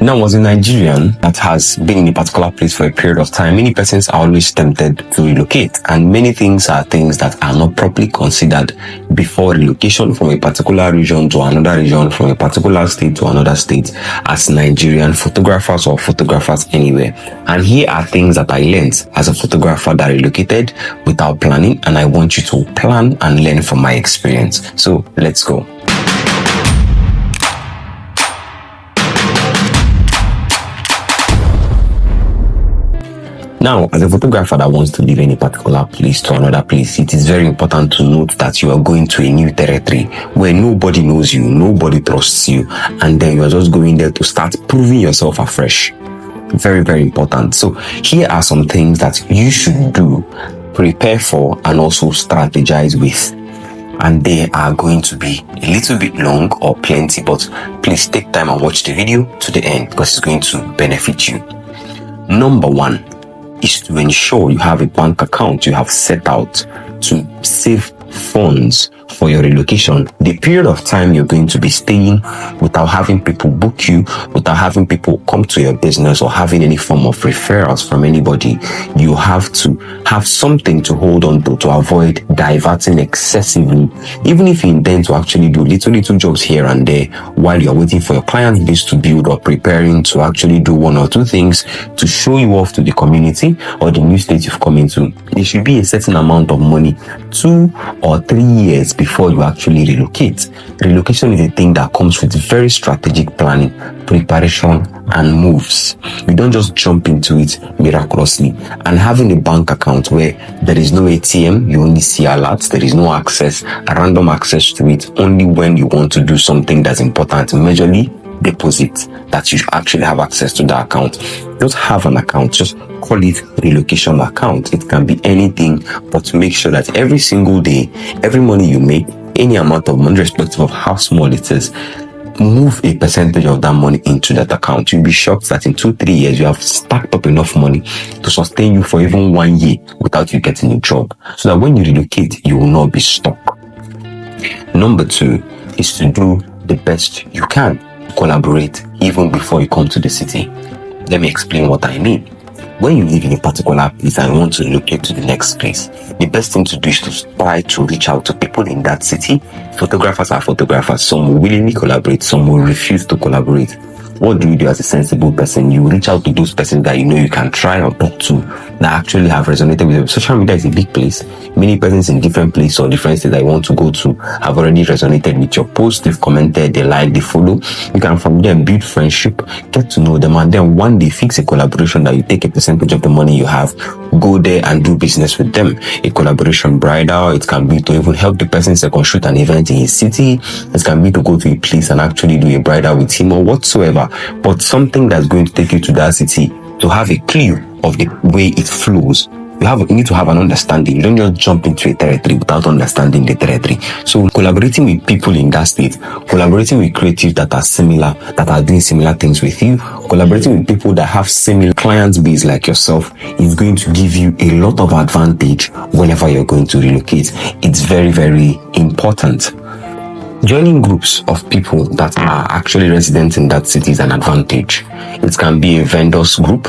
Now, as a Nigerian that has been in a particular place for a period of time, many persons are always tempted to relocate, and many things are things that are not properly considered before relocation from a particular region to another region, from a particular state to another state, as Nigerian photographers or photographers anywhere. And here are things that I learned as a photographer that relocated without planning, and I want you to plan and learn from my experience. So let's go. Now, as a photographer that wants to live in a particular place to another place, it is very important to note that you are going to a new territory where nobody knows you, nobody trusts you, and then you are just going there to start proving yourself afresh. Very, very important. So here are some things that you should do, prepare for, and also strategize with. And they are going to be a little bit long or plenty, but please take time and watch the video to the end because it's going to benefit you. Number one is to ensure you have a bank account you have set out to save funds for your relocation. The period of time you're going to be staying without having people book you, without having people come to your business or having any form of referrals from anybody, you have to have something to hold on to avoid diverting excessively. Even if you intend to actually do little jobs here and there while you're waiting for your client base to build or preparing to actually do one or two things to show you off to the community or the new state you've come into, there should be a certain amount of money 2 or 3 years before you actually relocate. Relocation is a thing that comes with very strategic planning, preparation, and moves. You don't just jump into it miraculously. And having a bank account where there is no ATM, you only see alerts, there is no access, random access to it, only when you want to do something that's important, majorly deposit, that you actually have access to the account. Just have an account, just call it relocation account. It can be anything, but make sure that every single day, every money you make, any amount of money, irrespective of how small it is, move a percentage of that money into that account. You'll be shocked that in 2-3 years you have stacked up enough money to sustain you for even 1 year without you getting a job, so that when you relocate you will not be stuck. Number 2 is to do the best you can. Collaborate even before you come to the city. Let me explain what I mean. When you live in a particular place and want to relocate to the next place, the best thing to do is to try to reach out to people in that city. Photographers are photographers. Some will willingly collaborate, some will refuse to collaborate. What do you do as a sensible person? You reach out to those persons that you know you can try or talk to that actually have resonated with you. Social media is a big place. Many persons in different places or different states that you want to go to have already resonated with your post. They've commented, they like, they follow. You can from there build friendship, get to know them, and then one day fix a collaboration that you take a percentage of the money you have, go there and do business with them. A collaboration bridal, it can be to even help the person second shoot an event in his city. It can be to go to a place and actually do a bridal with him or whatsoever. But something that's going to take you to that city to have a clue of the way it flows. You need to have an understanding. You don't just jump into a territory without understanding the territory. So collaborating with people in that state, collaborating with creatives that are similar, that are doing similar things with you, collaborating with people that have similar client base like yourself is going to give you a lot of advantage whenever you're going to relocate. It's very, very important. Joining groups of people that are actually residents in that city is an advantage. It can be a vendors group.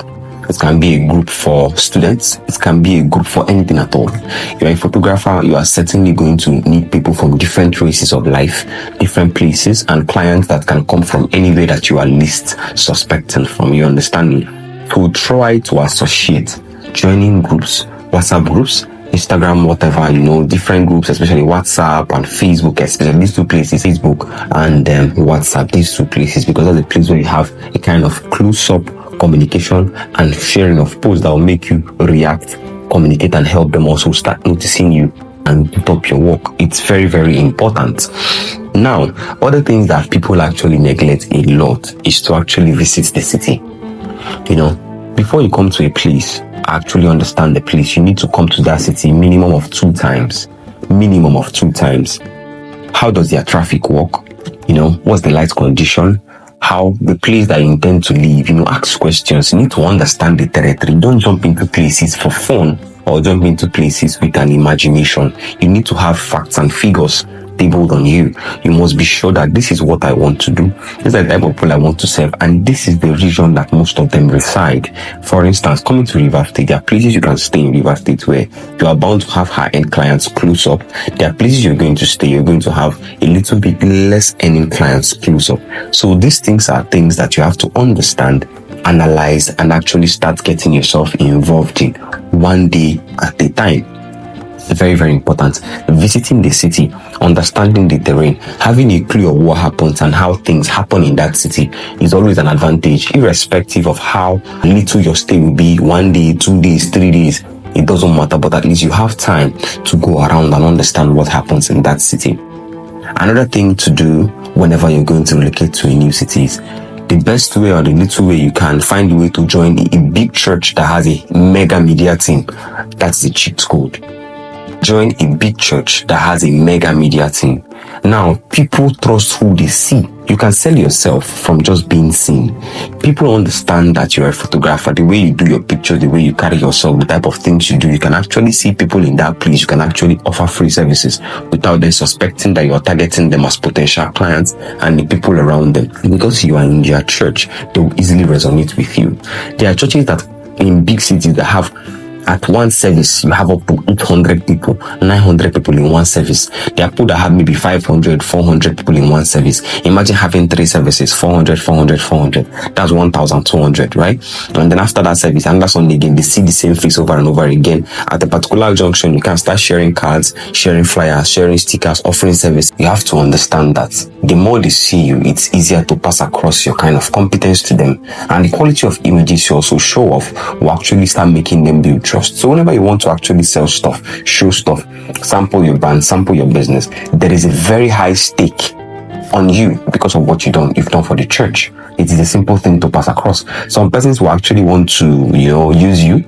It can be a group for students. It can be a group for anything at all. You're a photographer, you are certainly going to need people from different races of life, different places, and clients that can come from anywhere that you are least suspecting from. You understand me? So try to associate. Joining groups, WhatsApp groups, Instagram, whatever, different groups, especially WhatsApp and Facebook, especially these two places, Facebook and WhatsApp, these two places, because that's the place where you have a kind of close-up communication and sharing of posts that will make you react, communicate, and help them also start noticing you and put up your work. It's very, very important. Now, other things that people actually neglect a lot is to actually visit the city. Before you come to a place, actually understand the place, you need to come to that city minimum of 2 times. How does their traffic work? What's the light condition? How the place that you intend to live, ask questions. You need to understand the territory. Don't jump into places for fun or jump into places with an imagination. You need to have facts and figures stabled on you. You must be sure that this is what I want to do. This is the type of people I want to serve. And this is the region that most of them reside. For instance, coming to River State, there are places you can stay in River State where you are bound to have high-end clients close up. There are places you're going to stay, you're going to have a little bit less earning clients close up. So these things are things that you have to understand, analyze, and actually start getting yourself involved in one day at a time. Very, very important. Visiting the city, understanding the terrain, having a clue of what happens and how things happen in that city is always an advantage, irrespective of how little your stay will be, 1 day, 2 days, 3 days. It doesn't matter, but at least you have time to go around and understand what happens in that city. Another thing to do whenever you're going to relocate to a new city is the best way or the little way you can find a way to join a big church that has a mega media team. That's the cheat code. Join a big church that has a mega media team. Now, people trust who they see. You can sell yourself from just being seen. People understand that you're a photographer. The way you do your pictures, the way you carry yourself, the type of things you do, you can actually see people in that place. You can actually offer free services without them suspecting that you're targeting them as potential clients and the people around them. Because you are in their church, they will easily resonate with you. There are churches that in big cities that have, at one service, you have up to 800 people, 900 people in one service. There are people that have maybe 500, 400 people in one service. Imagine having 3 services, 400, 400, 400. That's 1,200, right? And then after that service, another Sunday again, they see the same face over and over again. At a particular junction, you can start sharing cards, sharing flyers, sharing stickers, offering service. You have to understand that the more they see you, it's easier to pass across your kind of competence to them. And the quality of images you also show off will actually start making them build trust. So whenever you want to actually sell stuff, show stuff, sample your brand, sample your business, there is a very high stake on you because of what you've done for the church. It is a simple thing to pass across. Some persons will actually want to, use you,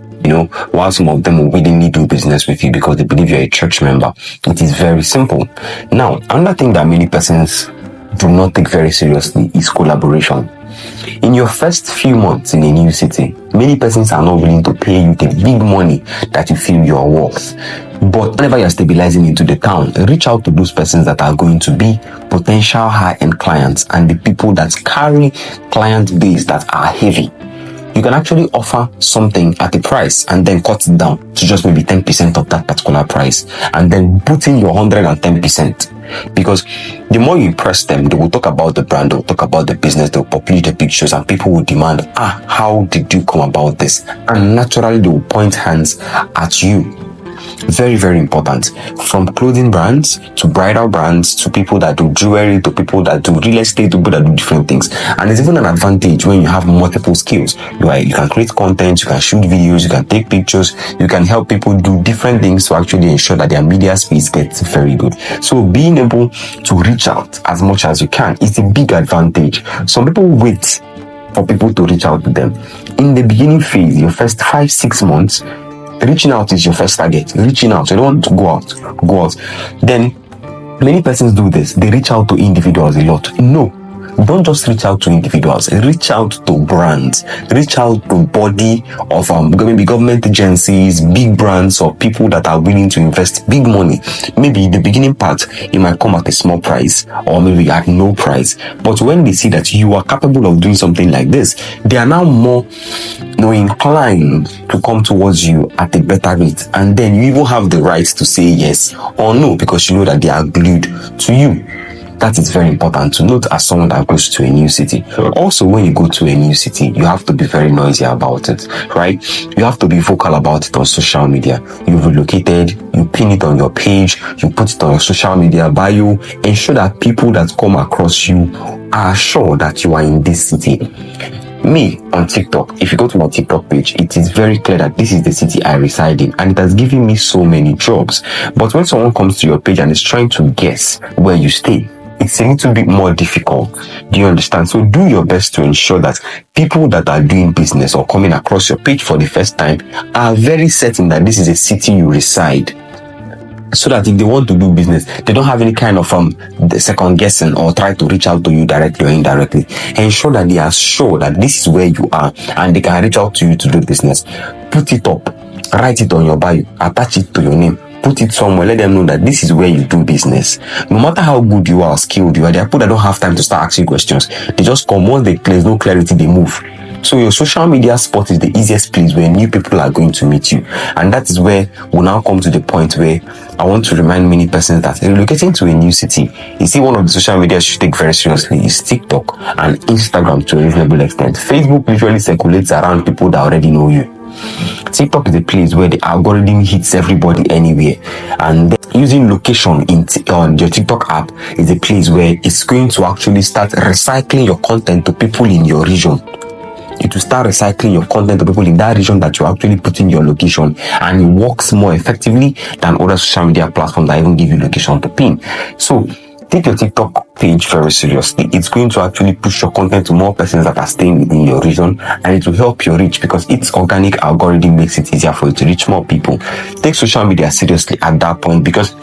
while some of them will willingly do business with you because they believe you're a church member. It is very simple. Now, another thing that many persons do not take very seriously is collaboration. In your first few months in a new city, many persons are not willing to pay you the big money that you feel you're worth. But whenever you're stabilizing into the town, reach out to those persons that are going to be potential high-end clients and the people that carry client base that are heavy. You can actually offer something at a price and then cut it down to just maybe 10% of that particular price and then put in your 110%. Because the more you impress them, they will talk about the brand, they will talk about the business, they will publish the pictures, and people will demand, how did you come about this? And naturally, they will point hands at you. Very, very important. From clothing brands to bridal brands to people that do jewelry to people that do real estate to people that do different things. And it's even an advantage when you have multiple skills. You can create content, you can shoot videos, you can take pictures, you can help people do different things to actually ensure that their media space gets very good. So being able to reach out as much as you can is a big advantage. Some people wait for people to reach out to them. In the beginning phase, your first 5-6 months, reaching out is your first target. Reaching out. You don't want to go out. Then many persons do this. They reach out to individuals a lot. No, don't just reach out to individuals. Reach out to brands. Reach out to body of maybe government agencies, big brands, or people that are willing to invest big money. Maybe the beginning part, it might come at a small price or maybe at no price. But when they see that you are capable of doing something like this, they are now more inclined to come towards you at a better rate. And then you even have the right to say yes or no because you know that they are glued to you. That is very important to note as someone that goes to a new city. Also, when you go to a new city, you have to be very noisy about it, right? You have to be vocal about it on social media. You've relocated, you pin it on your page, you put it on your social media bio, ensure that people that come across you are sure that you are in this city. Me on TikTok, if you go to my TikTok page, it is very clear that this is the city I reside in and it has given me so many jobs. But when someone comes to your page and is trying to guess where you stay, it's a little bit more difficult. Do you understand? So do your best to ensure that people that are doing business or coming across your page for the first time are very certain that this is a city you reside. So that if they want to do business, they don't have any kind of the second guessing or try to reach out to you directly or indirectly. Ensure that they are sure that this is where you are and they can reach out to you to do business. Put it up, write it on your bio, attach it to your name. put it somewhere, let them know that this is where you do business. No matter how good you are, skilled you are, there are people that don't have time to start asking questions. They just come, once there's no clarity, they move. So your social media spot is the easiest place where new people are going to meet you. And that is where we'll now come to the point where I want to remind many persons that relocating to a new city, you see, one of the social media you should take very seriously is TikTok and Instagram to a reasonable extent. Facebook literally circulates around people that already know you. TikTok is a place where the algorithm hits everybody anywhere, and using location on your TikTok app is a place where it's going to actually start recycling your content to people in your region. It will start recycling your content to people in that region that you're actually putting your location, and it works more effectively than other social media platforms that even give you location to pin. So take your TikTok page very seriously. It's going to actually push your content to more persons that are staying within your region, and it will help your reach because its organic algorithm makes it easier for you to reach more people. Take social media seriously at that point, because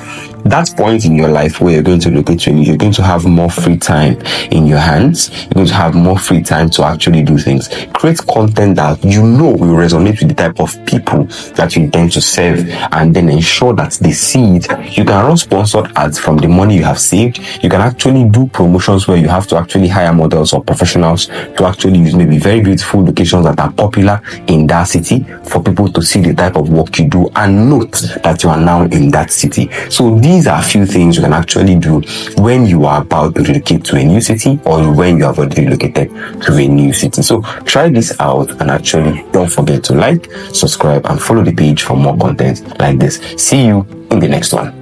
that point in your life where you're going to locate to, you're going to have more free time in your hands. You're going to have more free time to actually do things. Create content that you know will resonate with the type of people that you intend to serve, and then ensure that they see it. You can run sponsored ads from the money you have saved. You can actually do promotions where you have to actually hire models or professionals to actually use maybe very beautiful locations that are popular in that city for people to see the type of work you do and note that you are now in that city. So these are a few things you can actually do when you are about to relocate to a new city, or when you have already relocated to a new city. So try this out, and actually don't forget to like, subscribe, and follow the page for more content like this. See you in the next one.